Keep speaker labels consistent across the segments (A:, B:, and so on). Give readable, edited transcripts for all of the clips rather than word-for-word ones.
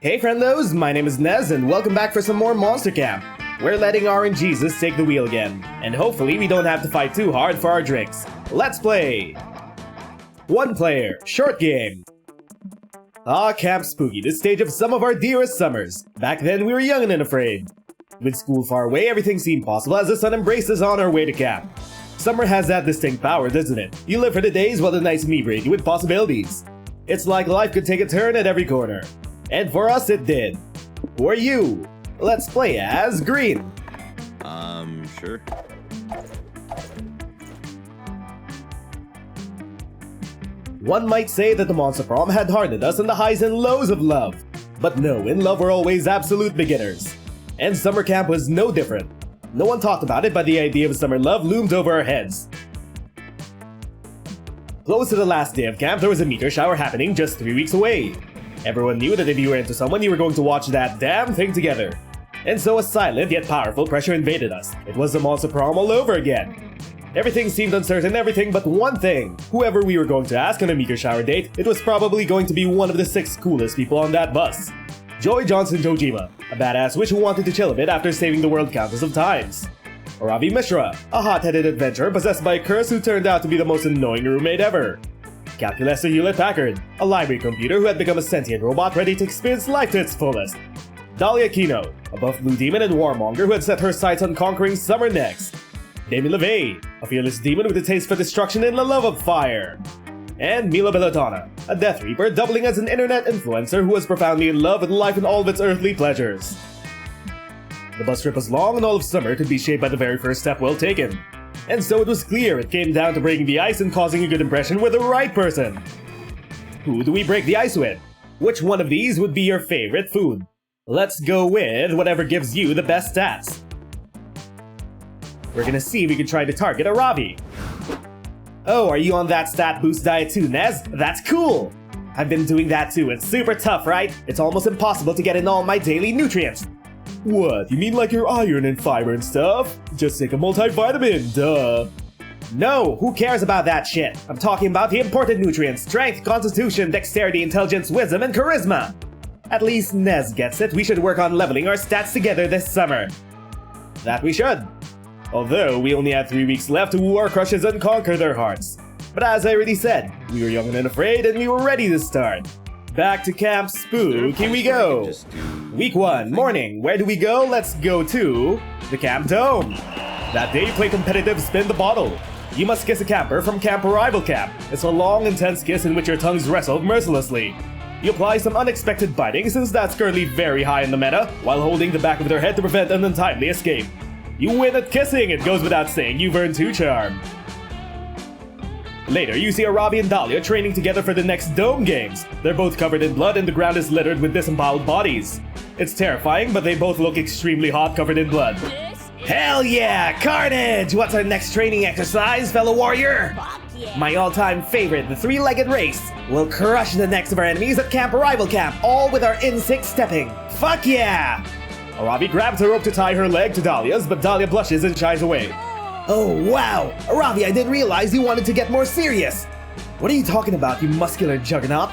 A: Hey friendos, my name is Nez and welcome back for some more Monster Camp. We're letting RNGesus take the wheel again, and hopefully we don't have to fight too hard for our drinks. Let's play! One player, short game. Camp Spooky, the stage of some of our dearest summers. Back then we were young and unafraid. With school far away, everything seemed possible as the sun embraced us on our way to camp. Summer has that distinct power, doesn't it? You live for the days while the nights inebriate you with possibilities. It's like life could take a turn at every corner. And for us it did. Who are you? Let's play as Green.
B: Sure.
A: One might say that the Monster Prom had hardened us in the highs and lows of love. But no, in love we're always absolute beginners. And summer camp was no different. No one talked about it, but the idea of summer love loomed over our heads. Close to the last day of camp, there was a meteor shower happening just 3 weeks away. Everyone knew that if you were into someone, you were going to watch that damn thing together. And so a silent yet powerful pressure invaded us. It was the Monster Prom all over again. Everything seemed uncertain, everything but one thing. Whoever we were going to ask on a meteor shower date, it was probably going to be one of the 6 coolest people on that bus. Joy Johnson Jojima, a badass witch who wanted to chill a bit after saving the world countless of times. Ravi Mishra, a hot-headed adventurer possessed by a curse who turned out to be the most annoying roommate ever. Calculester Hewlett-Packard, a library computer who had become a sentient robot ready to experience life to its fullest. Dahlia Kino, a buff blue demon and warmonger who had set her sights on conquering summer next. Demi LeVay, a fearless demon with a taste for destruction and the love of fire. And Mila Belladonna, a Death Reaper doubling as an internet influencer who was profoundly in love with life and all of its earthly pleasures. The bus trip was long and all of summer could be shaped by the very first step well taken. And so it was clear it came down to breaking the ice and causing a good impression with the right person. Who do we break the ice with? Which one of these would be your favorite food? Let's go with whatever gives you the best stats. We're gonna see if we can try to target a Ravi. Oh, are you on that stat boost diet too, Nez? That's cool! I've been doing that too, it's super tough, right? It's almost impossible to get in all my daily nutrients. What, you mean like your iron and fiber and stuff? Just take a multivitamin, duh. No, who cares about that shit? I'm talking about the important nutrients: strength, constitution, dexterity, intelligence, wisdom, and charisma. At least Nez gets it. We should work on leveling our stats together this summer. That we should. Although, we only had 3 weeks left to woo our crushes and conquer their hearts. But as I already said, we were young and unafraid and we were ready to start. Back to Camp Spooky we go! Week 1, morning. Where do we go? Let's go to the Camp Dome. That day, play competitive spin the bottle. You must kiss a camper from Camp Arrival Camp. It's a long, intense kiss in which your tongues wrestle mercilessly. You apply some unexpected biting since that's currently very high in the meta, while holding the back of their head to prevent an untimely escape. You win at kissing, it goes without saying, you've earned 2 charm. Later, you see Ravi and Dahlia training together for the next Dome Games. They're both covered in blood and the ground is littered with disemboweled bodies. It's terrifying, but they both look extremely hot covered in blood. Hell yeah! Carnage! What's our next training exercise, fellow warrior? Yeah. My all-time favorite, the 3-legged race. We'll crush the necks of our enemies at Camp Arrival Camp, all with our insect stepping. Fuck yeah! Ravi grabs a rope to tie her leg to Dahlia's, but Dahlia blushes and shies away. Oh wow! Ravi, I didn't realize you wanted to get more serious! What are you talking about, you muscular juggernaut?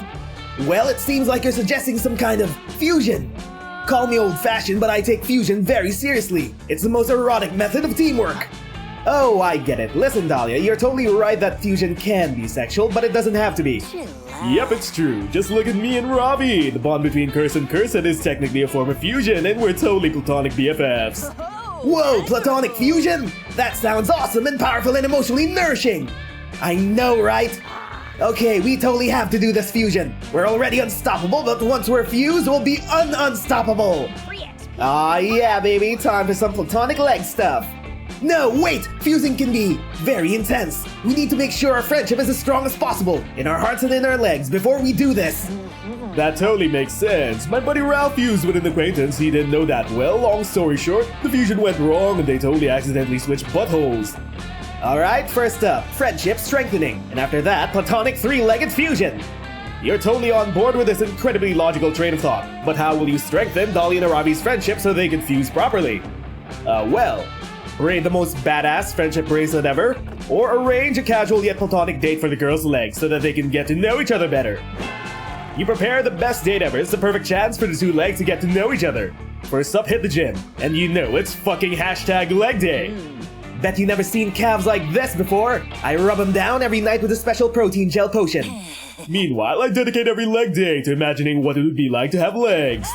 A: Well, it seems like you're suggesting some kind of fusion. Call me old-fashioned, but I take fusion very seriously. It's the most erotic method of teamwork. Oh, I get it. Listen, Dahlia, you're totally right that fusion can be sexual, but it doesn't have to be. Yep, it's true. Just look at me and Ravi. The bond between Curse and Cursed is technically a form of fusion, and we're totally platonic BFFs. Whoa, platonic fusion? That sounds awesome and powerful and emotionally nourishing. I know, right? Okay, we totally have to do this fusion. We're already unstoppable, but once we're fused, we'll be unstoppable. Aw, yeah, baby, time for some platonic leg stuff. No, wait! Fusing can be very intense. We need to make sure our friendship is as strong as possible, in our hearts and in our legs, before we do this. That totally makes sense. My buddy Ralph fused with an acquaintance. He didn't know that well. Long story short, the fusion went wrong and they totally accidentally switched buttholes. Alright, first up, friendship strengthening. And after that, platonic 3-legged fusion. You're totally on board with this incredibly logical train of thought. But how will you strengthen Dahlia and Ravi's friendship so they can fuse properly? Well, raid the most badass friendship bracelet ever, or arrange a casual yet platonic date for the girls' legs so that they can get to know each other better. You prepare the best date ever. It's the perfect chance for the two legs to get to know each other. First up, hit the gym. And you know it's fucking #leg day. Bet you never seen calves like this before. I rub them down every night with a special protein gel potion. Meanwhile, I dedicate every leg day to imagining what it would be like to have legs.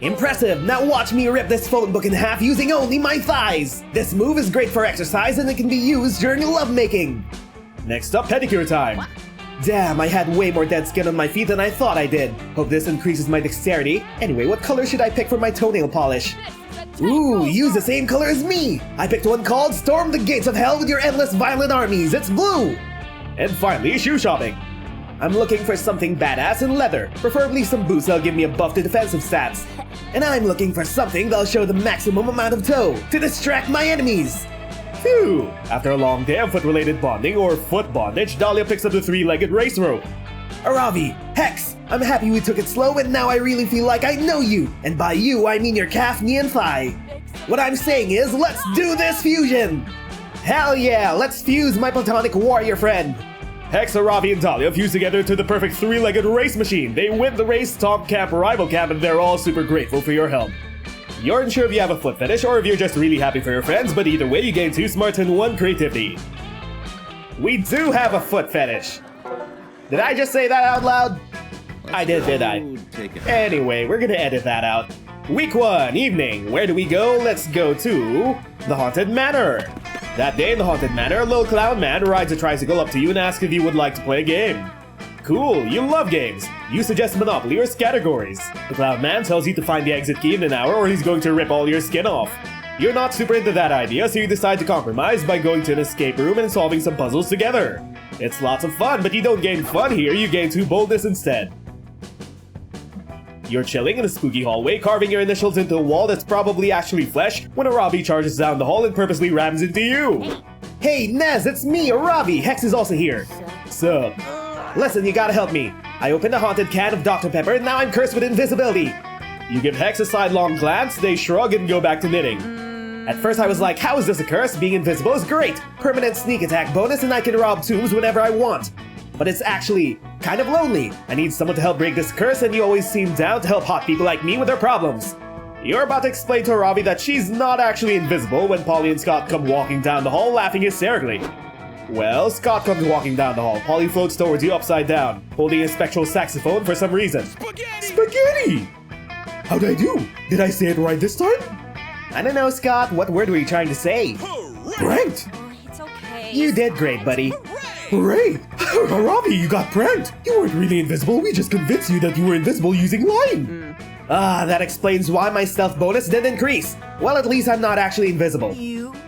A: Impressive! Now watch me rip this phone book in half using only my thighs! This move is great for exercise and it can be used during lovemaking. Next up, pedicure time. Damn, I had way more dead skin on my feet than I thought I did. Hope this increases my dexterity. Anyway, what color should I pick for my toenail polish? Ooh, use the same color as me! I picked one called Storm the Gates of Hell with Your Endless Violent Armies. It's blue! And finally, shoe shopping. I'm looking for something badass in leather, preferably some boots that'll give me a buff to defensive stats. And I'm looking for something that'll show the maximum amount of toe to distract my enemies. Phew! After a long day of foot-related bonding or foot bondage, Dahlia picks up the three-legged race rope. Aravi, Hex, I'm happy we took it slow and now I really feel like I know you. And by you, I mean your calf, knee, and thigh. What I'm saying is, let's do this fusion! Hell yeah, let's fuse my platonic warrior friend. Hex, Aravi, and Dahlia fuse together to the perfect three-legged race machine. They win the race, Stomp Camp, Rival Camp, and they're all super grateful for your help. You're unsure if you have a foot fetish or if you're just really happy for your friends, but either way you gain 2 smarts and 1 creativity. We do have a foot fetish. Did I just say that out loud? I did I? Anyway, we're gonna edit that out. Week 1, evening. Where do we go? Let's go to the Haunted Manor. That day in the Haunted Manor, a little clown man rides a tricycle up to you and asks if you would like to play a game. Cool, you love games. You suggest Monopoly or Categories. The clown man tells you to find the exit key in an hour or he's going to rip all your skin off. You're not super into that idea, so you decide to compromise by going to an escape room and solving some puzzles together. It's lots of fun, but you don't gain fun here, you gain 2 boldness instead. You're chilling in a spooky hallway, carving your initials into a wall that's probably actually flesh, when Aravi charges down the hall and purposely rams into you. Hey, Nez, it's me, Aravi. Hex is also here. Sup? Listen, you gotta help me. I opened a haunted can of Dr. Pepper and now I'm cursed with invisibility. You give Hex a sidelong glance, they shrug and go back to knitting. At first I was like, how is this a curse? Being invisible is great. Permanent sneak attack bonus and I can rob tombs whenever I want. But it's actually kind of lonely. I need someone to help break this curse and you always seem down to help hot people like me with their problems. You're about to explain to Aravi that she's not actually invisible when Polly and Scott come walking down the hall laughing hysterically. Well, Scott comes walking down the hall. Polly floats towards you upside down, holding a spectral saxophone for some reason. Spaghetti! Spaghetti! How'd I do? Did I say it right this time? I don't know, Scott. What word were you trying to say? Pranked!
C: It's okay.
A: You did great, buddy. Hooray! Aravi, you got pranked! You weren't really invisible, we just convinced you that you were invisible using lying! Ah, that explains why my stealth bonus didn't increase. Well, at least I'm not actually invisible.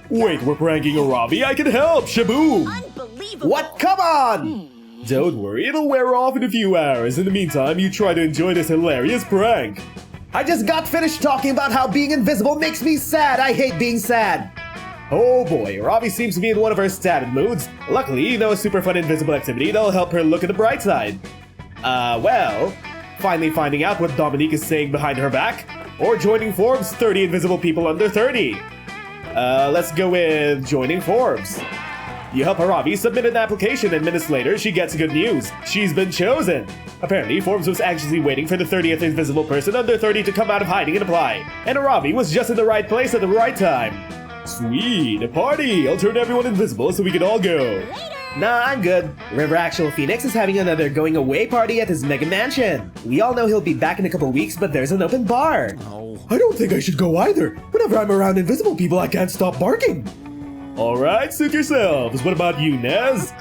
A: Wait, we're pranking Aravi? I can help! Shaboom!
C: Unbelievable!
A: What? Come on! Don't worry, it'll wear off in a few hours. In the meantime, you try to enjoy this hilarious prank. I just got finished talking about how being invisible makes me sad. I hate being sad. Oh boy, Aravi seems to be in one of her stabbing moods. Luckily, you know a super fun invisible activity that'll help her look at the bright side. Well, finally finding out what Dominique is saying behind her back, or joining Forbes 30 invisible people under 30. Let's go with joining Forbes. You help Aravi submit an application and minutes later she gets good news. She's been chosen! Apparently, Forbes was anxiously waiting for the 30th invisible person under 30 to come out of hiding and apply. And Aravi was just in the right place at the right time. Sweet, a party! I'll turn everyone invisible so we can all go. Nah, I'm good. River Actual Phoenix is having another going away party at his mega mansion. We all know he'll be back in a couple weeks, but there's an open bar. I don't think I should go either. Whenever I'm around invisible people, I can't stop barking. Alright, suit yourselves. What about you, Nez?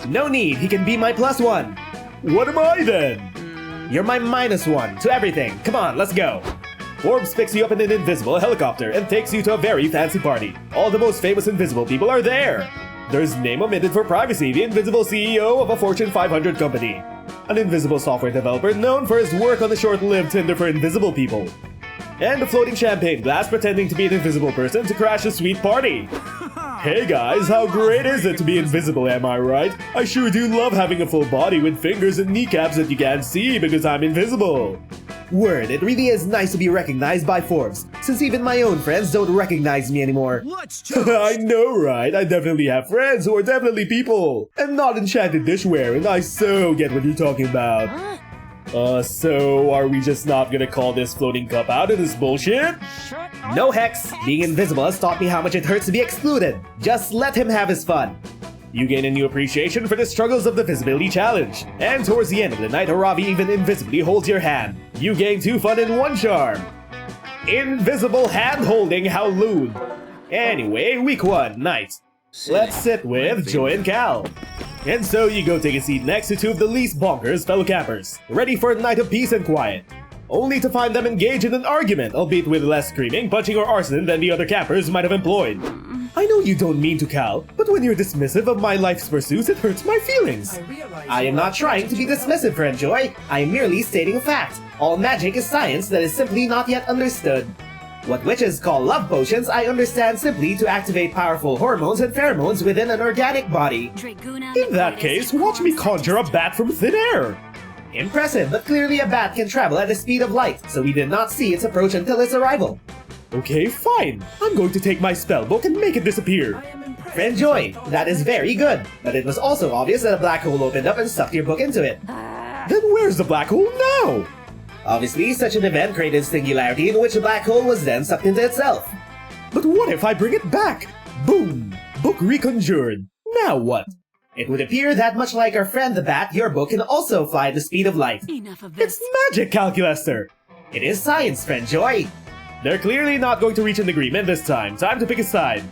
A: No need, he can be my +1. What am I then? You're my -1 to everything. Come on, let's go. Forbes picks you up in an invisible helicopter and takes you to a very fancy party. All the most famous invisible people are there. There's name omitted for privacy, the invisible CEO of a Fortune 500 company. An invisible software developer known for his work on the short-lived Tinder for invisible people. And a floating champagne glass pretending to be an invisible person to crash a sweet party. Hey guys, how great is it to be invisible, am I right? I sure do love having a full body with fingers and kneecaps that you can't see because I'm invisible. Word, it really is nice to be recognized by Forbes, since even my own friends don't recognize me anymore. I know, right? I definitely have friends who are definitely people, and not enchanted dishware, and I so get what you're talking about. So are we just not gonna call this floating cup out of this bullshit? No hex! Being invisible has taught me how much it hurts to be excluded. Just let him have his fun. You gain a new appreciation for the struggles of the visibility challenge. And towards the end of the night, Aravi even invisibly holds your hand. You gain 2 fun and 1 charm. Invisible hand holding, how lewd. Anyway, week 1, night. Let's sit with Joy and Cal. And so you go take a seat next to 2 of the least bonkers fellow campers, ready for a night of peace and quiet. Only to find them engaged in an argument, albeit with less screaming, punching, or arson than the other campers might have employed. I know you don't mean to, Cal, but when you're dismissive of my life's pursuits, it hurts my feelings.
C: I am not trying to be dismissive, friend Joy. I am merely stating a fact. All magic is science that is simply not yet understood. What witches call love potions, I understand simply to activate powerful hormones and pheromones within an organic body.
A: In that case, watch me conjure a bat from thin air.
C: Impressive, but clearly a bat can travel at the speed of light, so we did not see its approach until its arrival.
A: Okay, fine. I'm going to take my spellbook and make it disappear.
C: Friend Joy, that is very good, but it was also obvious that a black hole opened up and sucked your book into it.
A: Then where's the black hole now?
C: Obviously, such an event created singularity in which a black hole was then sucked into itself.
A: But what if I bring it back? Boom! Book reconjured. Now what?
C: It would appear that much like our friend the bat, your book can also fly at the speed of light.
D: Enough of this.
A: It's magic, Calculaster!
C: It is science, friend Joy.
A: They're clearly not going to reach an agreement this time. Time to pick a side.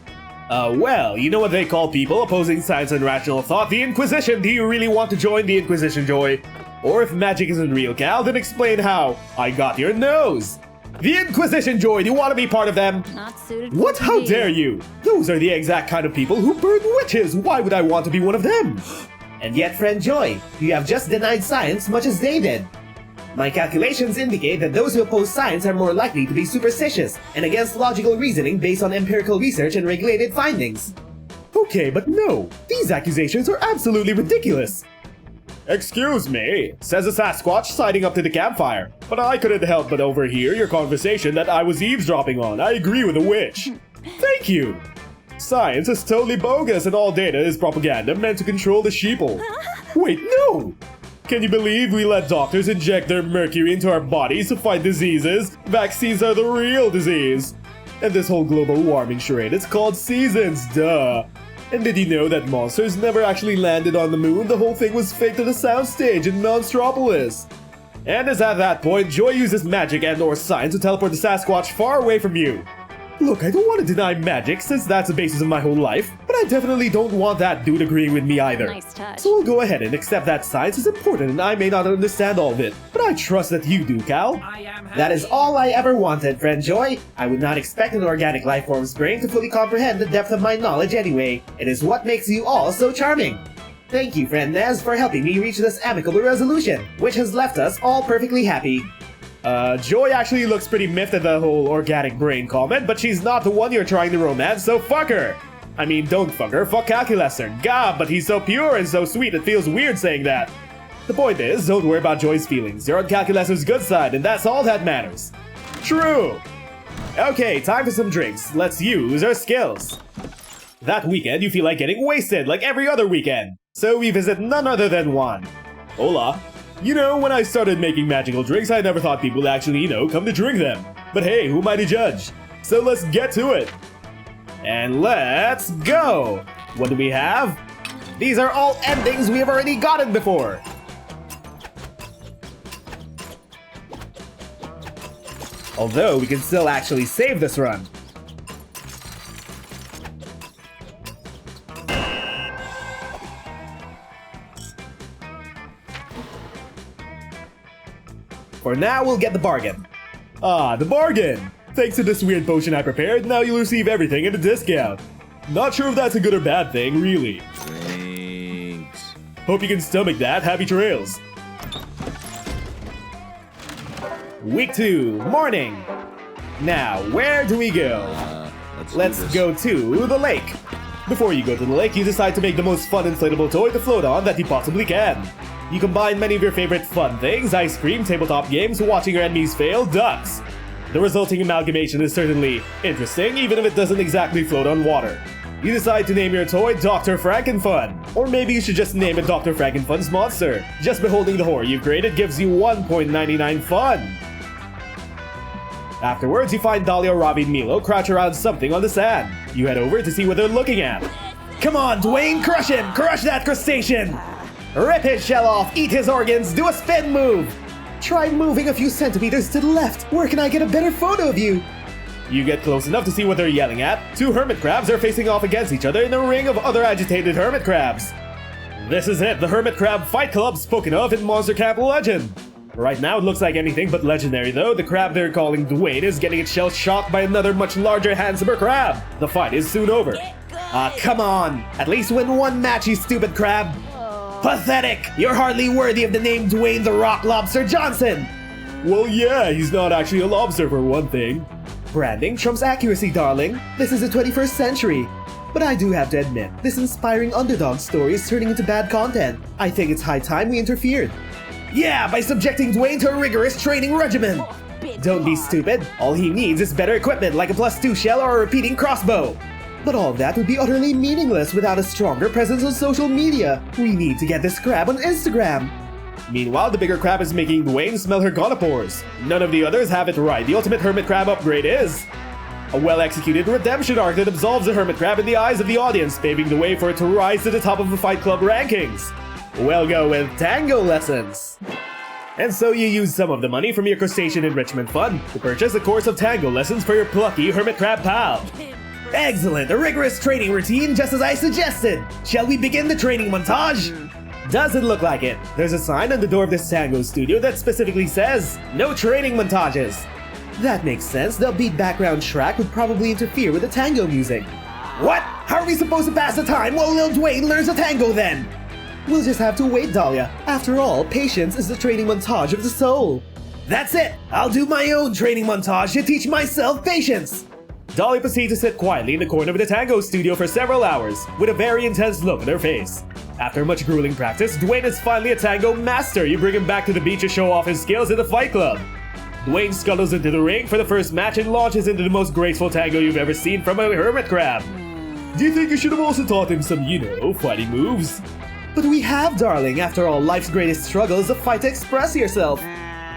A: Well, you know what they call people opposing science and rational thought? The Inquisition! Do you really want to join the Inquisition, Joy? Or if magic isn't real, Cal, then explain how. I got your nose! The Inquisition, Joy! Do you want to be part of them?
D: Not suited.
A: What? How dare you? Those are the exact kind of people who burn witches! Why would I want to be one of them?
C: And yet, friend Joy, you have just denied science much as they did. My calculations indicate that those who oppose science are more likely to be superstitious and against logical reasoning based on empirical research and regulated findings.
A: Okay, but no. These accusations are absolutely ridiculous. Excuse me, says a Sasquatch siding up to the campfire. But I couldn't help but overhear your conversation that I was eavesdropping on. I agree with the witch. Thank you. Science is totally bogus and all data is propaganda meant to control the sheeple. Wait, no! Can you believe we let doctors inject their mercury into our bodies to fight diseases? Vaccines are the real disease. And this whole global warming charade is called seasons, duh. And did you know that monsters never actually landed on the moon? The whole thing was faked at a soundstage in Monstropolis. And it's at that point, Joy uses magic and or science to teleport the Sasquatch far away from you. Look, I don't want to deny magic since that's the basis of my whole life, but I definitely don't want that dude agreeing with me either.
D: Nice touch.
A: So we'll go ahead and accept that science is important and I may not understand all of it, but I trust that you do, Cal.
C: That is all I ever wanted, friend Joy. I would not expect an organic lifeform's brain to fully comprehend the depth of my knowledge anyway. It is what makes you all so charming. Thank you, friend Nez, for helping me reach this amicable resolution, which has left us all perfectly happy.
A: Joy actually looks pretty miffed at the whole organic brain comment, but she's not the one you're trying to romance, so fuck her! I mean, don't fuck her, fuck Calculaster. God, but he's so pure and so sweet, it feels weird saying that. The point is, don't worry about Joy's feelings. You're on Calculaster's good side, and that's all that matters. True! Okay, time for some drinks. Let's use our skills. That weekend, you feel like getting wasted, like every other weekend. So we visit none other than Juan. Hola. You know, when I started making magical drinks, I never thought people would actually, come to drink them. But hey, who am I to judge? So let's get to it. And let's go! What do we have? These are all endings we have already gotten before. Although, we can still actually save this run. For now, we'll get the bargain. Ah, the bargain! Thanks to this weird potion I prepared, now you'll receive everything at a discount. Not sure if that's a good or bad thing, really.
B: Thanks.
A: Hope you can stomach that. Happy trails. Week 2, morning. Now, where do we go? Let's go to the lake. Before you go to the lake, you decide to make the most fun inflatable toy to float on that you possibly can. You combine many of your favorite fun things, ice cream, tabletop games, watching your enemies fail, ducks. The resulting amalgamation is certainly interesting, even if it doesn't exactly float on water. You decide to name your toy Dr. Frankenfun. Or maybe you should just name it Dr. Frankenfun's monster. Just beholding the horror you've created gives you 1.99 fun. Afterwards, you find Dahlia, Ravi, and Milo crouch around something on the sand. You head over to see what they're looking at. Come on, Dwayne, crush him! Crush that crustacean! Rip his shell off, eat his organs, do a spin move!
C: Try moving a few centimeters to the left. Where can I get a better photo of you?
A: You get close enough to see what they're yelling at. Two hermit crabs are facing off against each other in a ring of other agitated hermit crabs. This is it, the Hermit Crab Fight Club spoken of in Monster Camp Legend. Right now it looks like anything but legendary though. The crab they're calling Dwayne is getting its shell shocked by another much larger, handsomer crab. The fight is soon over.
C: Come on! At least win one match, you stupid crab! Pathetic! You're hardly worthy of the name Dwayne the Rock Lobster Johnson!
A: Well, yeah, he's not actually a lobster for one thing.
C: Branding trumps accuracy, darling. This is the 21st century. But I do have to admit, this inspiring underdog story is turning into bad content. I think it's high time we interfered. Yeah, by subjecting Dwayne to a rigorous training regimen! Don't be stupid. All he needs is better equipment like a +2 shell or a repeating crossbow. But all of that would be utterly meaningless without a stronger presence on social media. We need to get this crab on Instagram.
A: Meanwhile, the bigger crab is making Dwayne smell her gonopores. None of the others have it right. The ultimate hermit crab upgrade is a well-executed redemption arc that absolves the hermit crab in the eyes of the audience, paving the way for it to rise to the top of the Fight Club rankings. We'll go with tango lessons. And so you use some of the money from your crustacean enrichment fund to purchase a course of tango lessons for your plucky hermit crab pal.
C: Excellent! A rigorous training routine just as I suggested! Shall we begin the training montage?
A: Doesn't look like it. There's a sign on the door of this tango studio that specifically says, "No training montages."
C: That makes sense. The upbeat background track would probably interfere with the tango music. What? How are we supposed to pass the time while Lil Dwayne learns a tango then? We'll just have to wait, Dahlia. After all, patience is the training montage of the soul. That's it! I'll do my own training montage to teach myself patience!
A: Dahlia proceeds to sit quietly in the corner of the tango studio for several hours, with a very intense look on her face. After much grueling practice, Dwayne is finally a tango master. You bring him back to the beach to show off his skills in the Fight Club. Dwayne scuttles into the ring for the first match and launches into the most graceful tango you've ever seen from a hermit crab. Do you think you should have also taught him some, fighting moves?
C: But we have, darling. After all, life's greatest struggle is the fight to express yourself.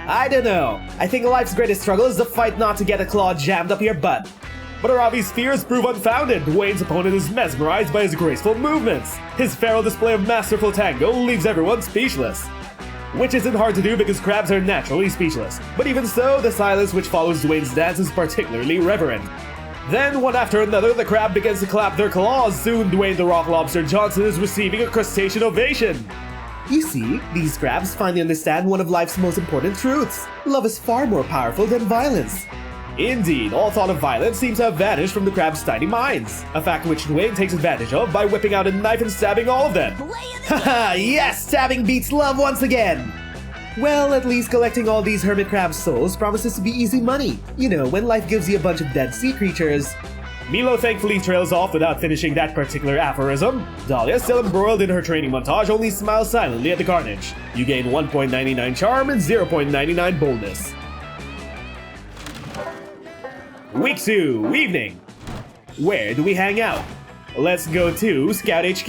C: I don't know. I think life's greatest struggle is the fight not to get a claw jammed up your butt.
A: But Aravi's fears prove unfounded. Dwayne's opponent is mesmerized by his graceful movements. His feral display of masterful tango leaves everyone speechless. Which isn't hard to do because crabs are naturally speechless. But even so, the silence which follows Dwayne's dance is particularly reverent. Then, one after another, the crab begins to clap their claws. Soon, Dwayne the Rock Lobster Johnson is receiving a crustacean ovation.
C: You see, these crabs finally understand one of life's most important truths. Love is far more powerful than violence.
A: Indeed, all thought of violence seems to have vanished from the crab's tiny minds. A fact which Dwayne takes advantage of by whipping out a knife and stabbing all of them.
C: Haha, yes! Stabbing beats love once again! Well, at least collecting all these hermit crab souls promises to be easy money. You know, when life gives you a bunch of dead sea creatures.
A: Milo thankfully trails off without finishing that particular aphorism. Dahlia, still embroiled in her training montage, only smiles silently at the carnage. You gain 1.99 charm and 0.99 boldness. Week 2, evening. Where do we hang out? Let's go to Scout HQ.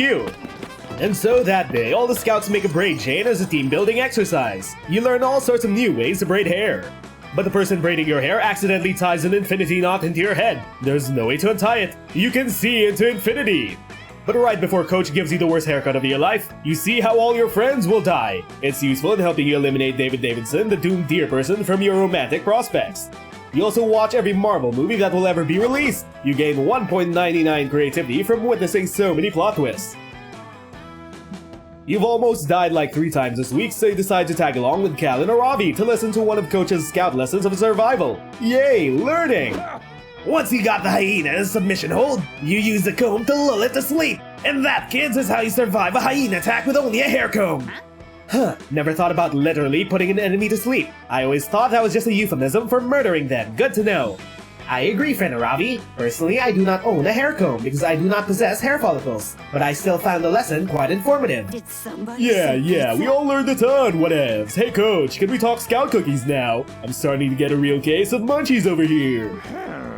A: And so that day, all the scouts make a braid chain as a team building exercise. You learn all sorts of new ways to braid hair. But the person braiding your hair accidentally ties an infinity knot into your head. There's no way to untie it. You can see into infinity. But right before Coach gives you the worst haircut of your life, you see how all your friends will die. It's useful in helping you eliminate David Davidson, the doomed deer person, from your romantic prospects. You also watch every Marvel movie that will ever be released. You gain 1.99 creativity from witnessing so many plot twists. You've almost died like 3 times this week, so you decide to tag along with Cal and Aravi to listen to one of Coach's scout lessons of survival. Yay, learning!
C: Once you got the hyena in submission hold, you use the comb to lull it to sleep. And that, kids, is how you survive a hyena attack with only a hair comb. Huh, never thought about literally putting an enemy to sleep. I always thought that was just a euphemism for murdering them. Good to know. I agree, friend Aravi. Personally, I do not own a hair comb because I do not possess hair follicles. But I still found the lesson quite informative.
D: Did somebody
A: Yeah, we all learned a ton, whatevs. Hey coach, can we talk scout cookies now? I'm starting to get a real case of munchies over here.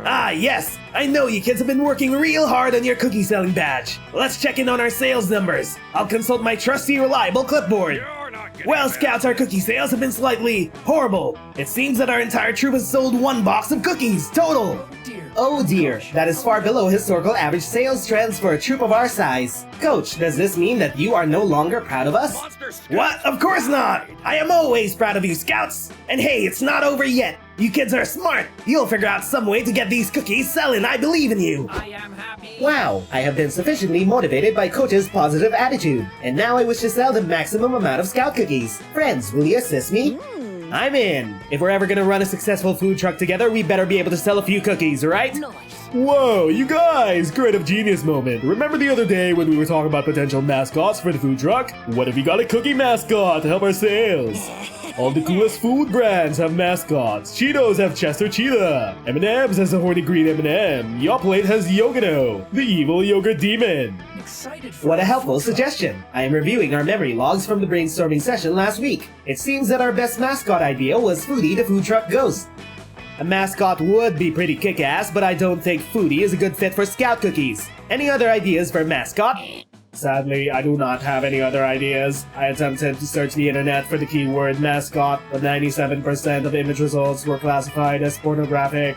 A: Ah, yes! I know you kids have been working real hard on your cookie selling badge. Let's check in on our sales numbers. I'll consult my trusty, reliable clipboard. Well, Scouts, our cookie sales have been slightly horrible. It seems that our entire troop has sold 1 box of cookies, total.
C: Oh dear, that is far below historical average sales trends for a troop of our size. Coach, does this mean that you are no longer proud of us?
A: What? Of course not! I am always proud of you, Scouts! And hey, it's not over yet! You kids are smart! You'll figure out some way to get these cookies selling, I believe in you!
C: Wow, I have been sufficiently motivated by Coach's positive attitude, and now I wish to sell the maximum amount of Scout cookies. Friends, will you assist me?
A: I'm in! If we're ever gonna run a successful food truck together, we better be able to sell a few cookies, right? Whoa, you guys! Creative genius moment. Remember the other day when we were talking about potential mascots for the food truck? What if we got a cookie mascot to help our sales? All the coolest food brands have mascots. Cheetos have Chester Cheetah. M&M's has the horny green M&M. Yoplait has Yogano, the evil yogurt demon.
C: What a helpful suggestion! I am reviewing our memory logs from the brainstorming session last week. It seems that our best mascot idea was Foodie the Food Truck Ghost.
A: A mascot would be pretty kick-ass, but I don't think Foodie is a good fit for Scout cookies. Any other ideas for a mascot? Sadly, I do not have any other ideas. I attempted to search the internet for the keyword mascot, but 97% of image results were classified as pornographic.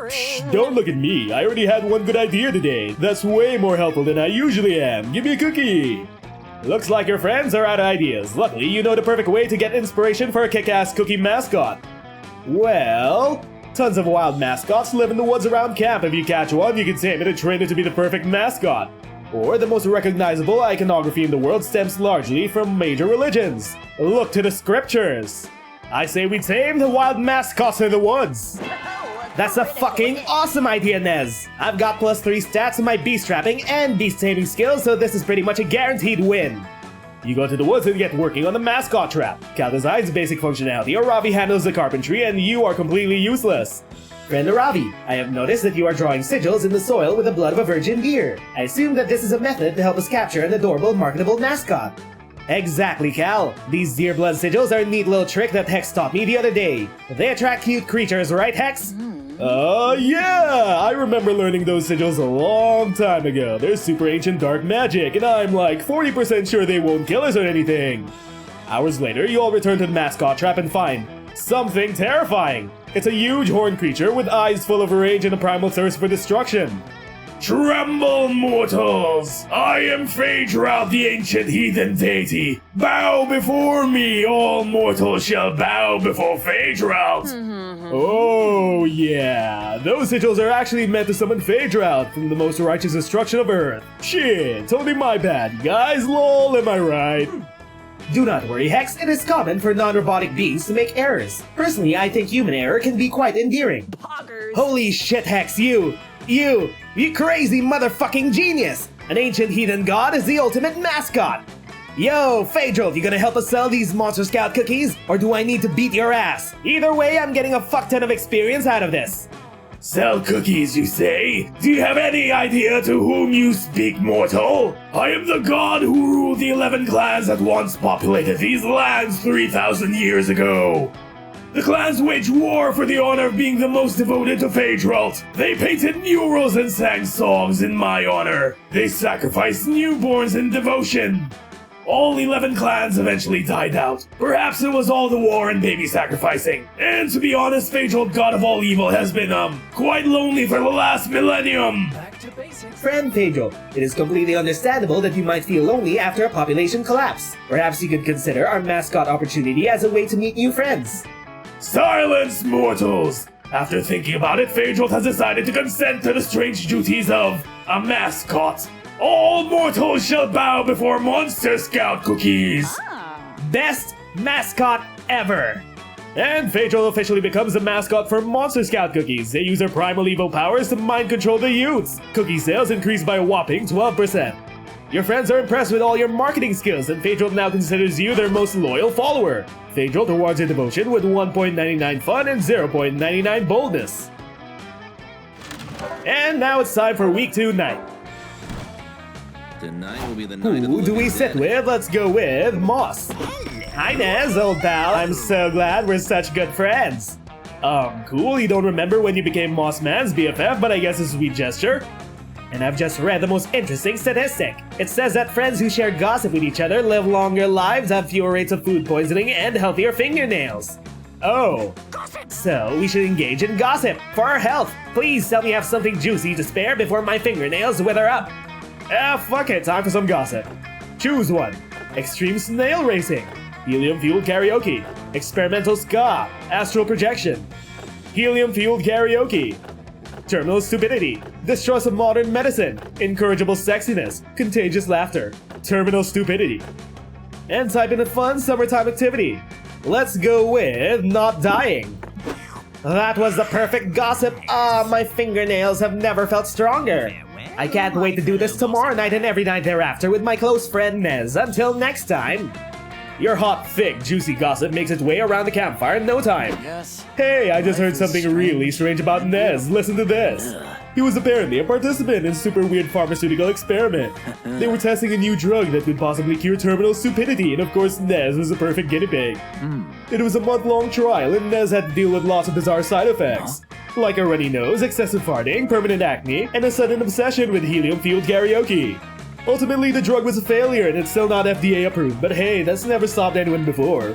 A: Shh, don't look at me. I already had one good idea today. That's way more helpful than I usually am. Give me a cookie. Looks like your friends are out of ideas. Luckily, you know the perfect way to get inspiration for a kick-ass cookie mascot. Well, tons of wild mascots live in the woods around camp. If you catch one, you can tame it and train it to be the perfect mascot. Or the most recognizable iconography in the world stems largely from major religions. Look to the scriptures. I say we tame the wild mascots in the woods. That's a fucking awesome idea, Nez. I've got +3 stats in my beast trapping and beast taming skills, so this is pretty much a guaranteed win. You go to the woods and get working on the mascot trap. Cal designs basic functionality, Aravi handles the carpentry, and you are completely useless.
C: Friend Aravi, I have noticed that you are drawing sigils in the soil with the blood of a virgin deer. I assume that this is a method to help us capture an adorable, marketable mascot.
A: Exactly, Cal. These deer blood sigils are a neat little trick that Hex taught me the other day. They attract cute creatures, right, Hex? Yeah! I remember learning those sigils a long time ago. They're super ancient dark magic, and I'm like 40% sure they won't kill us or anything. Hours later, you all return to the mascot trap and find something terrifying. It's a huge horned creature with eyes full of rage and a primal thirst for destruction. Tremble, mortals! I am Phaedra, the ancient heathen deity. Bow before me, all mortals shall bow before Phaedra. Oh yeah, those sigils are actually meant to summon Phaedra from the most righteous destruction of Earth. Shit, totally my bad, guys. Lol, am I right?
C: Do not worry, Hex. It is common for non-robotic beings to make errors. Personally, I think human error can be quite endearing.
A: Holy shit, Hex, you crazy motherfucking genius! An ancient heathen god is the ultimate mascot! Yo, Phaedra, you gonna help us sell these Monster Scout cookies? Or do I need to beat your ass? Either way, I'm getting a fuck ton of experience out of this. Sell cookies, you say? Do you have any idea to whom you speak, mortal? I am the god who ruled the 11 clans that once populated these lands 3,000 years ago. The clans waged war for the honor of being the most devoted to Phaedra. They painted murals and sang songs in my honor. They sacrificed newborns in devotion. All 11 clans eventually died out. Perhaps it was all the war and baby sacrificing. And to be honest, Phaedra, god of all evil, has been, quite lonely for the last millennium.
C: Friend Phaedra, it is completely understandable that you might feel lonely after a population collapse. Perhaps you could consider our mascot opportunity as a way to meet new friends.
A: Silence, mortals! After thinking about it, Phaedra has decided to consent to the strange duties of a mascot. All mortals shall bow before Monster Scout cookies! Best mascot ever! And Phaedra officially becomes the mascot for Monster Scout cookies. They use their primal evil powers to mind control the youths. Cookie sales increase by a whopping 12%. Your friends are impressed with all your marketing skills, and Phaedra now considers you their most loyal follower. Phaedra rewards your devotion with 1.99 fun and 0.99 boldness. And now it's time for week 2 night.
B: Tonight will be the night of
A: Who
B: the
A: do we
B: living
A: sit
B: dead.
A: with? Let's go with Moss. Hi Nez, old pal. I'm so glad we're such good friends. Cool, you don't remember when you became Moss Man's BFF, but I guess it's a sweet gesture.
C: And I've just read the most interesting statistic. It says that friends who share gossip with each other live longer lives, have fewer rates of food poisoning, and healthier fingernails.
A: Oh.
C: So, we should engage in gossip for our health. Please tell me you have something juicy to spare before my fingernails wither up.
A: Fuck it, time for some gossip. Choose one. Extreme snail racing. Helium-fueled karaoke. Experimental ska. Astral projection. Helium-fueled karaoke. Terminal stupidity. Distrust of modern medicine. Incorrigible sexiness. Contagious laughter. Terminal stupidity. And type in a fun summertime activity. Let's go with not dying.
C: That was the perfect gossip. My fingernails have never felt stronger. I can't wait to do this tomorrow night and every night thereafter with my close friend Nez. Until next time.
A: Your hot, thick, juicy gossip makes its way around the campfire in no time.
B: Yes.
A: Hey, I just heard something really strange about Nez. Listen to this. He was apparently a participant in a super weird pharmaceutical experiment. They were testing a new drug that could possibly cure terminal stupidity, and of course Nez was a perfect guinea pig. It was a month-long trial, and Nez had to deal with lots of bizarre side effects. Like a runny nose, excessive farting, permanent acne, and a sudden obsession with helium-fueled karaoke. Ultimately, the drug was a failure and it's still not FDA approved, but hey, that's never stopped anyone before.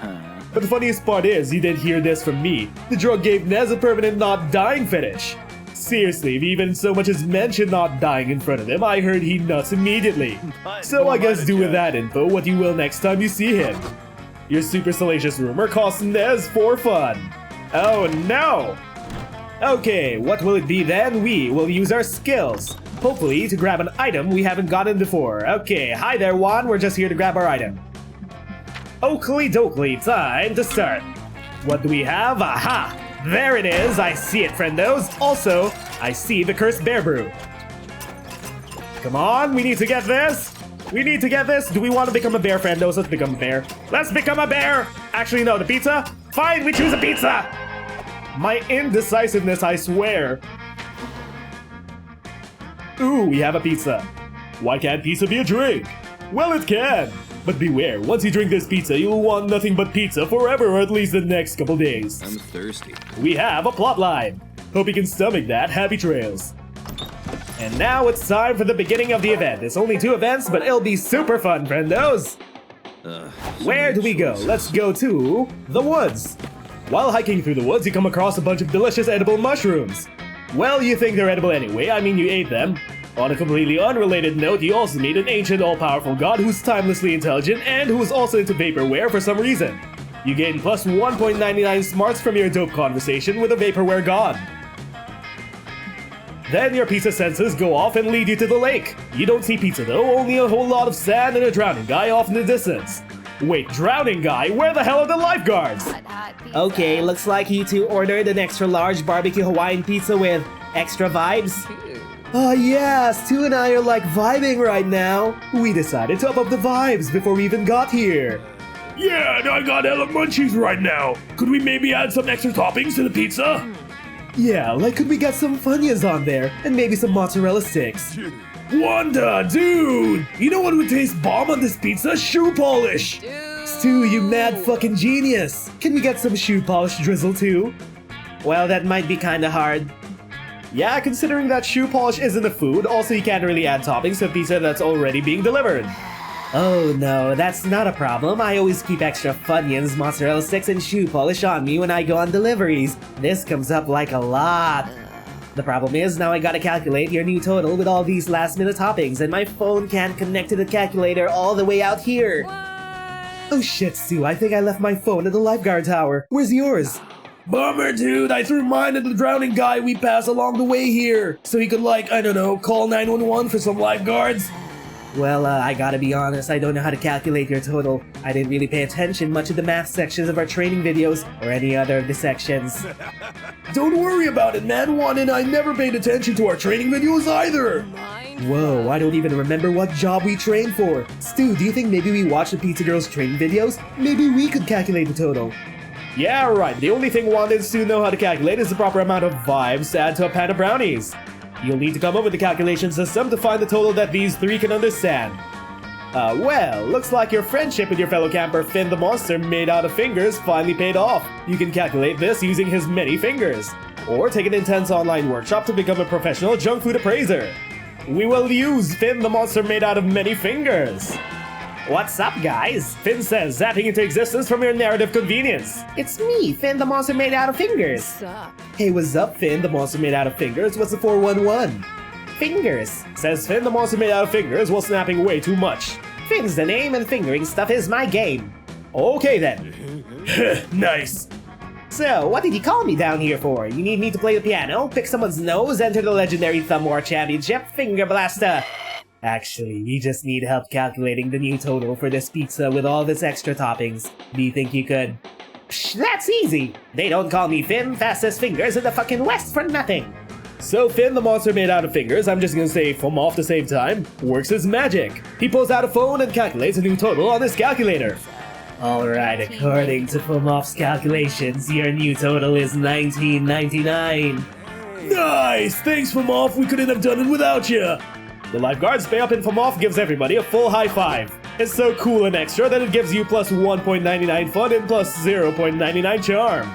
A: But the funniest part is, you didn't hear this from me. The drug gave Nez a permanent not dying fetish. Seriously, if he even so much as mentioned not dying in front of him, I heard he nuts immediately. So I guess do with that info what you will next time you see him. Your super salacious rumor cost Nez for fun. Oh no! Okay, what will it be then? We will use our skills. Hopefully to grab an item we haven't gotten before. Okay, hi there Juan, we're just here to grab our item. Oakley dokley, time to start. What do we have? Aha! There it is, I see it friendos. Also, I see the cursed bear brew. Come on, we need to get this. We need to get this. Do we want to become a bear friendos? Let's become a bear. Let's become a bear! Actually no, the pizza? Fine, we choose a pizza! My indecisiveness, I swear. Ooh, we have a pizza. Why can't pizza be a drink? Well, it can. But beware, once you drink this pizza, you'll want nothing but pizza forever or at least the next couple days.
B: I'm thirsty.
A: We have a plot line. Hope you can stomach that. Happy trails. And now it's time for the beginning of the event. It's only 2 events, but it'll be super fun, friendos. Where do we go? Let's go to the woods. While hiking through the woods, you come across a bunch of delicious edible mushrooms. Well, you think they're edible anyway, I mean you ate them. On a completely unrelated note, you also meet an ancient all-powerful god who's timelessly intelligent and who is also into vaporware for some reason. You gain plus 1.99 smarts from your dope conversation with a vaporware god. Then your pizza senses go off and lead you to the lake. You don't see pizza though, only a whole lot of sand and a drowning guy off in the distance. Wait, drowning guy? Where the hell are the lifeguards?
C: Okay, looks like you two ordered an extra large barbecue Hawaiian pizza with extra vibes. Yeah, Stu and I are like vibing right now. We decided to up the vibes before we even got here.
A: Yeah, and I got hella munchies right now. Could we maybe add some extra toppings to the pizza?
C: Yeah, like could we get some Funyuns on there and maybe some mozzarella sticks?
A: Wanda, dude! You know what would taste bomb on this pizza? Shoe polish!
C: Stu, you mad fucking genius! Can we get some shoe polish drizzle too? Well, that might be kinda hard.
A: Yeah, considering that shoe polish isn't a food, also you can't really add toppings to a pizza that's already being delivered.
C: Oh no, that's not a problem. I always keep extra Funyuns, mozzarella sticks, and shoe polish on me when I go on deliveries. This comes up like a lot. The problem is, now I gotta calculate your new total with all these last-minute toppings, and my phone can't connect to the calculator all the way out here. Oh shit, Stu, I think I left my phone at the lifeguard tower. Where's yours?
A: Bummer, dude. I threw mine at the drowning guy we passed along the way here, so he could, like, I don't know, call 911 for some lifeguards.
C: Well, I gotta be honest, I don't know how to calculate your total. I didn't really pay attention much to the math sections of our training videos, or any other of the sections.
A: Don't worry about it, man. Juan and I never paid attention to our training videos either.
C: Whoa, I don't even remember what job we trained for. Stu, do you think maybe we watched the Pizza Girls training videos? Maybe we could calculate the total.
A: Yeah, right. The only thing Juan needs to know how to calculate is the proper amount of vibes to add to a pan of brownies. You'll need to come up with a calculation system to find the total that these 3 can understand. Well, looks like your friendship with your fellow camper Finn the monster made out of fingers finally paid off. You can calculate this using his many fingers. Or take an intense online workshop to become a professional junk food appraiser. We will use Finn the monster made out of many fingers. What's up, guys? Finn says, zapping into existence from your narrative convenience.
C: It's me, Finn the monster made out of fingers.
D: What's up?
A: Hey, what's up, Finn the monster made out of fingers? What's the 411?
C: Fingers.
A: Says Finn the monster made out of fingers while snapping way too much.
C: Finn's the name and fingering stuff is my game.
A: Okay then. Nice.
C: So, what did you call me down here for? You need me to play the piano, pick someone's nose, enter the legendary Thumb War Championship, Finger Blaster? Actually, we just need help calculating the new total for this pizza with all this extra toppings. Do you think you could? Psh, that's easy! They don't call me Finn, fastest fingers in the fucking West for nothing!
A: So Finn the monster made out of fingers, I'm just gonna say foam off to save time, works his magic. He pulls out a phone and calculates a new total on his calculator.
C: Alright, according to Fomoff's calculations, your new total is $19.99.
A: Nice! Thanks, Fomoff, we couldn't have done it without you! The lifeguards pay up and Fomoff gives everybody a full high five. It's so cool and extra that it gives you plus 1.99 fun and plus 0.99 charm.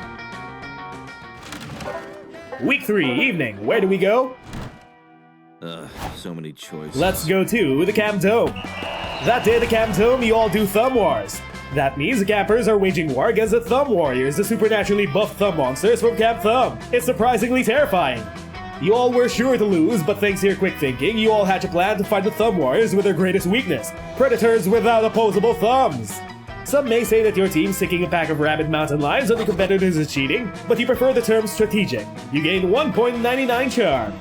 A: Week 3, evening. Where do we go?
B: So many choices.
A: Let's go to the Camp Dome. That day at the Camp Dome, you all do Thumb Wars. That means the campers are waging war against the Thumb Warriors, the supernaturally buff thumb monsters from Camp Thumb. It's surprisingly terrifying. You all were sure to lose, but thanks to your quick thinking, you all hatch a plan to fight the Thumb Warriors with their greatest weakness, predators without opposable thumbs. Some may say that your team sticking a pack of rabid mountain lions on the competitors is cheating, but you prefer the term strategic. You gain 1.99 charm.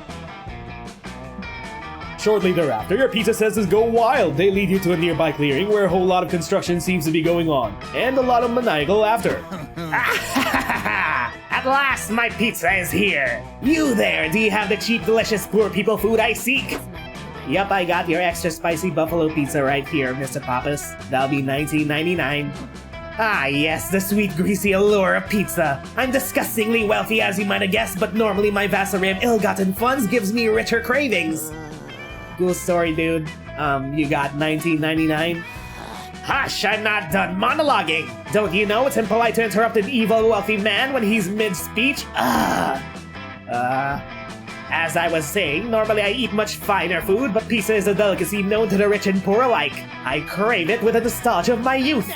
A: Shortly thereafter, your pizza senses go wild. They lead you to a nearby clearing where a whole lot of construction seems to be going on, and a lot of maniacal laughter.
C: At last, my pizza is here! You there, do you have the cheap, delicious, poor people food I seek? Yup, I got your extra spicy buffalo pizza right here, Mr. Pappas. That'll be $19.99. Ah yes, the sweet, greasy allure of pizza. I'm disgustingly wealthy as you might have guessed, but normally my vast array of ill-gotten funds gives me richer cravings. Cool story, dude. You got $19.99? Hush, I'm not done monologuing! Don't you know it's impolite to interrupt an evil, wealthy man when he's mid-speech? As I was saying, normally I eat much finer food, but pizza is a delicacy known to the rich and poor alike. I crave it with the nostalgia of my youth.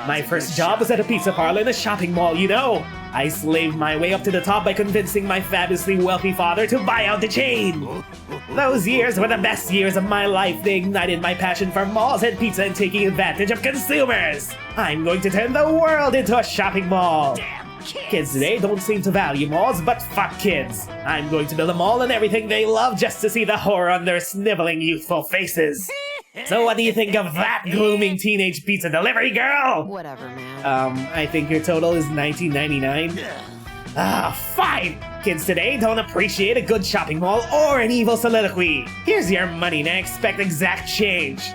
C: My first job was at a pizza parlor in a shopping mall, you know. I slaved my way up to the top by convincing my fabulously wealthy father to buy out the chain. Those years were the best years of my life. They ignited my passion for malls and pizza and taking advantage of consumers. I'm going to turn the world into a shopping mall. Kids today don't seem to value malls, but fuck kids. I'm going to build a mall and everything they love just to see the horror on their sniveling youthful faces. So what do you think of that glooming teenage pizza delivery girl?
D: Whatever, man.
C: I think your total is $19.99. Fine! Kids today don't appreciate a good shopping mall or an evil soliloquy. Here's your money, now expect exact change.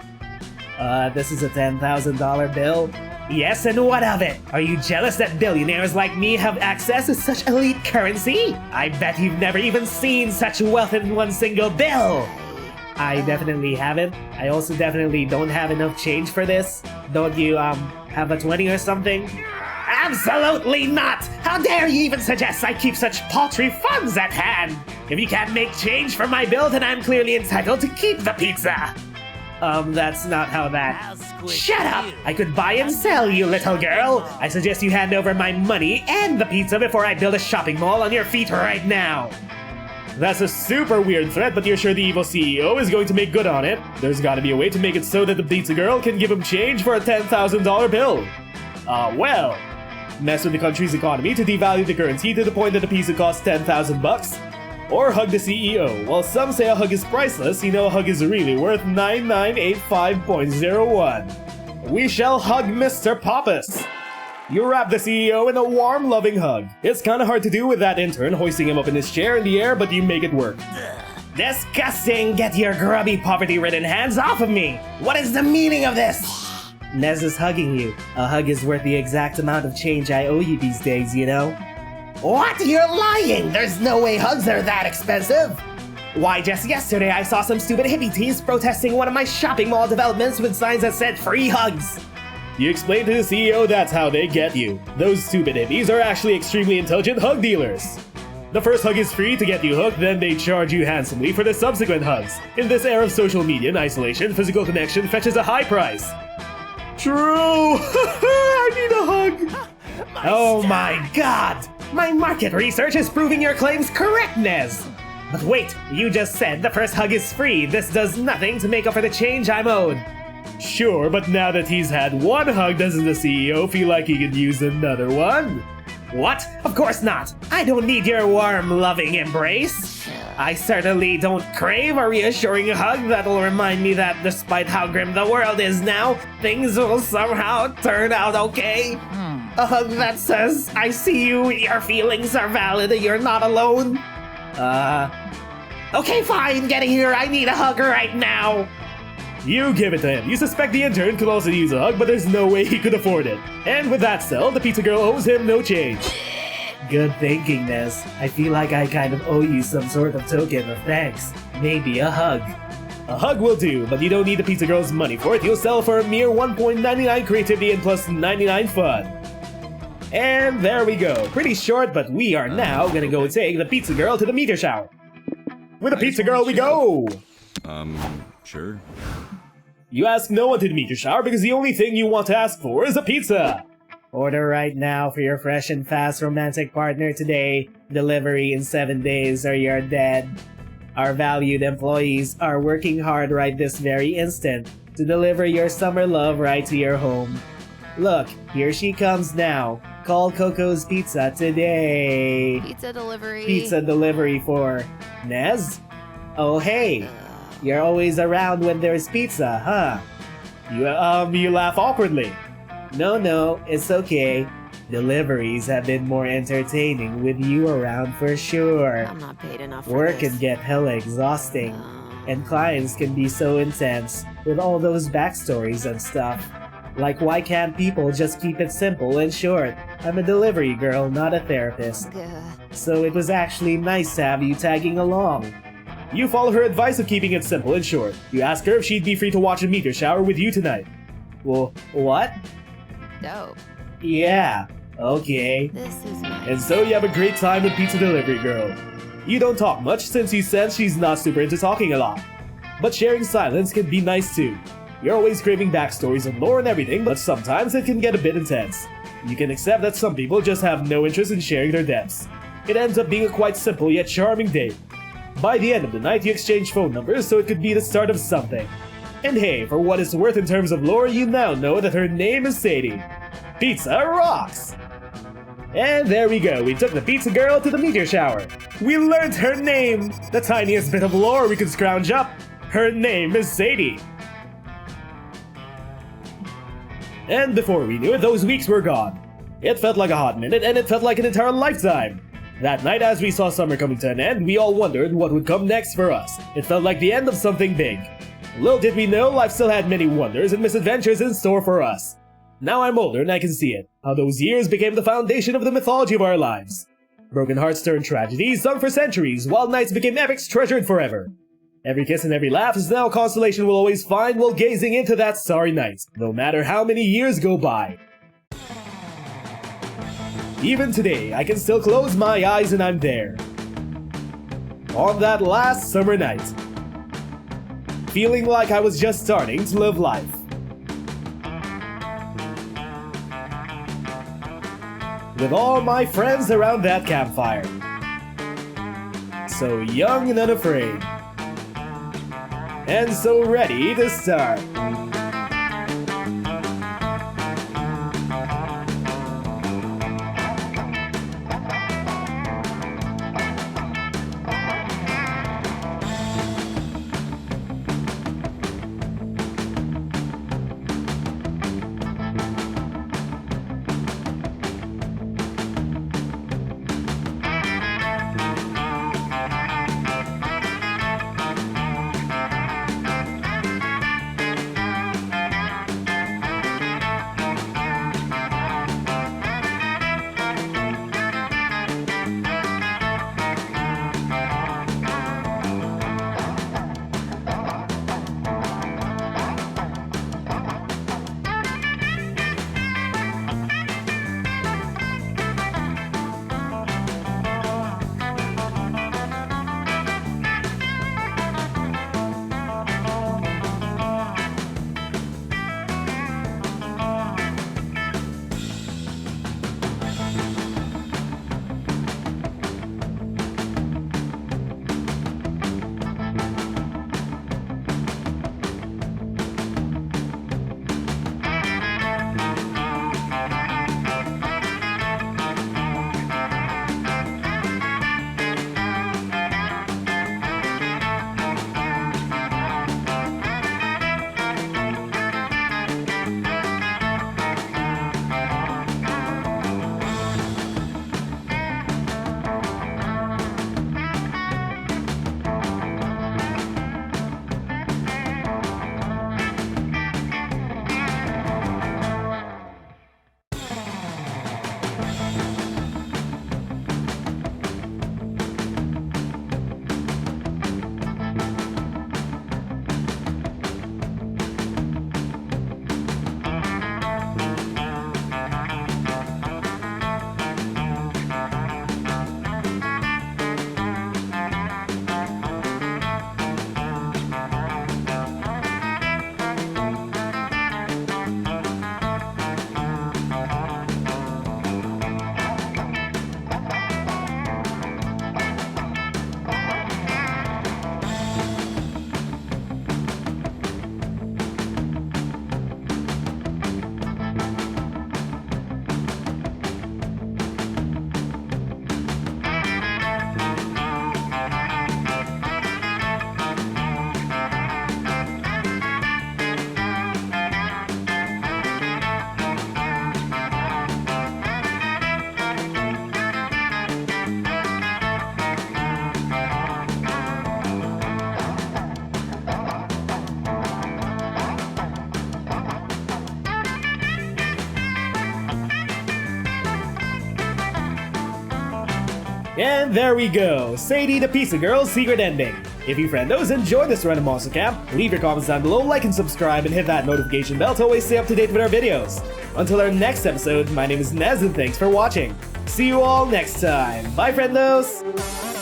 C: This is a $10,000 bill? Yes, and what of it? Are you jealous that billionaires like me have access to such elite currency? I bet you've never even seen such wealth in one single bill! I definitely haven't. I also definitely don't have enough change for this. Don't you, have a 20 or something? Absolutely not! How dare you even suggest I keep such paltry funds at hand? If you can't make change for my bill, then I'm clearly entitled to keep the pizza! That's not how that... Shut up! I could buy and sell, you little girl! I suggest you hand over my money and the pizza before I build a shopping mall on your feet right now!
A: That's a super weird threat, but you're sure the evil CEO is going to make good on it. There's gotta be a way to make it so that the pizza girl can give him change for a $10,000 bill. Well, mess with the country's economy to devalue the currency to the point that the pizza costs 10,000 bucks. Or hug the CEO. While some say a hug is priceless, you know a hug is really worth 9985.01. We shall hug Mr. Pappas. You wrap the CEO in a warm, loving hug. It's kinda hard to do with that intern hoisting him up in his chair in the air, but you make it work.
C: Disgusting! Get your grubby, poverty-ridden hands off of me! What is the meaning of this? Nez is hugging you. A hug is worth the exact amount of change I owe you these days, you know? What? You're lying! There's no way hugs are that expensive! Why, just yesterday I saw some stupid hippie teens protesting one of my shopping mall developments with signs that said free hugs.
A: You explain to the CEO that's how they get you. Those stupid hippies are actually extremely intelligent hug dealers. The first hug is free to get you hooked, then they charge you handsomely for the subsequent hugs. In this era of social media and isolation, physical connection fetches a high price. True! I need a hug!
C: Oh my god! My market research is proving your claims correct, Nez! But wait, you just said the first hug is free. This does nothing to make up for the change I'm owed.
A: Sure, but now that he's had one hug, doesn't the CEO feel like he could use another one?
C: What? Of course not! I don't need your warm, loving embrace! I certainly don't crave a reassuring hug that'll remind me that despite how grim the world is now, things will somehow turn out okay. A hug that says, I see you, your feelings are valid, you're not alone. Okay, fine, get here, I need a hug right now!
A: You give it to him. You suspect the intern could also use a hug, but there's no way he could afford it. And with that said, the pizza girl owes him no change.
C: Good thinking, Nez. I feel like I kind of owe you some sort of token of thanks. Maybe a hug.
A: A hug will do, but you don't need the pizza girl's money for it. You'll sell for a mere 1.99 creativity and plus 99 fun. And there we go. Pretty short, but we are now gonna go take the pizza girl to the meteor shower. With the pizza girl we go!
B: Sure.
A: You ask no one to the meteor shower because the only thing you want to ask for is a pizza!
C: Order right now for your fresh and fast romantic partner today. Delivery in 7 days or you're dead. Our valued employees are working hard right this very instant to deliver your summer love right to your home. Look, here she comes now. Call Coco's Pizza today.
D: Pizza delivery.
C: Pizza delivery for Nez? Oh hey, you're always around when there's pizza, huh?
A: You laugh awkwardly.
C: No, it's okay. Deliveries have been more entertaining with you around for sure.
D: I'm not paid enough for
C: Work
D: this.
C: can get hella exhausting, and clients can be so intense with all those backstories and stuff. Like, why can't people just keep it simple and short? I'm a delivery girl, not a therapist. So it was actually nice to have you tagging along.
A: You follow her advice of keeping it simple and short. You ask her if she'd be free to watch a meteor shower with you tonight.
C: Well, what?
D: Dope.
C: Yeah, okay.
D: This is nice.
A: And so you have a great time with Pizza Delivery Girl. You don't talk much since you said she's not super into talking a lot. But sharing silence can be nice too. You're always craving backstories and lore and everything, but sometimes it can get a bit intense. You can accept that some people just have no interest in sharing their depths. It ends up being a quite simple yet charming date. By the end of the night, you exchange phone numbers so it could be the start of something. And hey, for what it's worth in terms of lore, you now know that her name is Sadie. Pizza rocks! And there we go, we took the pizza girl to the meteor shower. We learned her name! The tiniest bit of lore we could scrounge up. Her name is Sadie. And before we knew it, those weeks were gone. It felt like a hot minute, and it felt like an entire lifetime. That night, as we saw summer coming to an end, we all wondered what would come next for us. It felt like the end of something big. Little did we know, life still had many wonders and misadventures in store for us. Now I'm older and I can see it, how those years became the foundation of the mythology of our lives. Broken hearts turned tragedies, sung for centuries, wild nights became epics treasured forever. Every kiss and every laugh is now a consolation we'll always find while gazing into that starry night, no matter how many years go by. Even today, I can still close my eyes and I'm there. On that last summer night. Feeling like I was just starting to live life. With all my friends around that campfire. So young and unafraid. And so ready to start. And there we go, Sadie the Pizza Girl's secret ending. If you friendos enjoyed this random monster camp, leave your comments down below, like and subscribe, and hit that notification bell to always stay up to date with our videos. Until our next episode, my name is Nez and thanks for watching. See you all next time. Bye friendos!